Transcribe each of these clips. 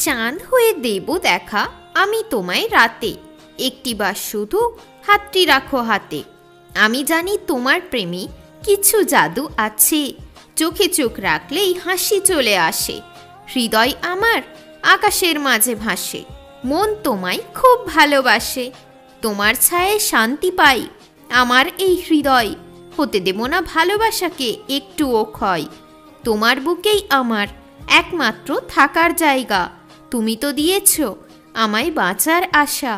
চাঁদ হয়ে দেব দেখা আমি তোমায় রাতে, একটিবার শুধু হাতটি রাখো হাতে। আমি জানি তোমার প্রেমে কিছু জাদু আছে, চোখে চোখ রাখলেই হাসি চলে আসে। হৃদয় আমার আকাশের মাঝে ভাসে, মন তোমায় খুব ভালোবাসে। তোমার ছায়ায় শান্তি পাই আমার এই হৃদয়, হতে দেব না ভালোবাসাকে একটুও ক্ষয়। তোমার বুকেই আমার একমাত্র থাকার জায়গা, তুমি তো দিয়েছ আমায় বাঁচার আশা।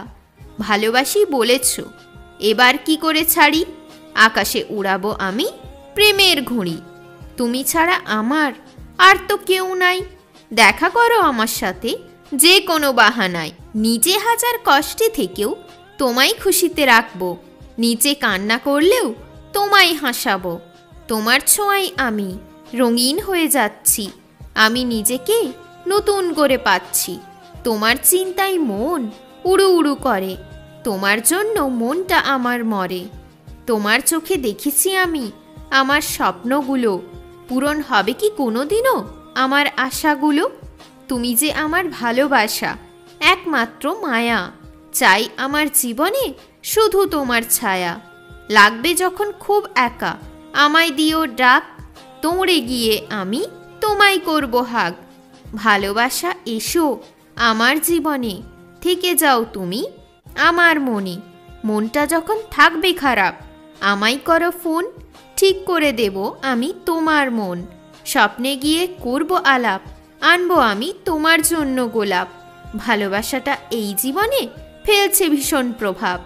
ভালোবাসি বলেছ, এবার কি করে ছাড়ি, আকাশে উড়াবো আমি প্রেমের ঘুড়ি। তুমি ছাড়া আমার আর তো কেউ নাই, দেখা করো আমার সাথে যে কোনো বাহানায়। নিজে হাজার কষ্টে থেকেও তোমায় খুশিতে রাখবো, নিচে কান্না করলেও তোমায় হাসাবো। তোমার ছোঁয়ায় আমি রঙিন হয়ে যাচ্ছি, আমি নিজেকে নতুন করে পাচ্ছি। তোমার চিন্তায় মন উড়ু উড়ু করে, তোমার জন্য মনটা আমার মরে। তোমার চোখে দেখেছি আমি আমার স্বপ্নগুলো, পূরণ হবে কি কোনোদিনও আমার আশাগুলো। তুমি যে আমার ভালোবাসা একমাত্র মায়া, চাই আমার জীবনে শুধু তোমার ছায়া। লাগবে যখন খুব একা আমায় দিও ডাক, দৌড়ে গিয়ে আমি তোমায় করব হাগ। ভালোবাসা এসো আমার জীবনে, থেকে যাও তুমি আমার মনে। মনটা যখন থাকবে খারাপ আমায় করো ফোন, ঠিক করে দেব আমি তোমার মন। স্বপ্নে গিয়ে করব আলাপ, আনবো আমি তোমার জন্য গোলাপ। ভালোবাসাটা এই জীবনে ফেলছে ভীষণ প্রভাব।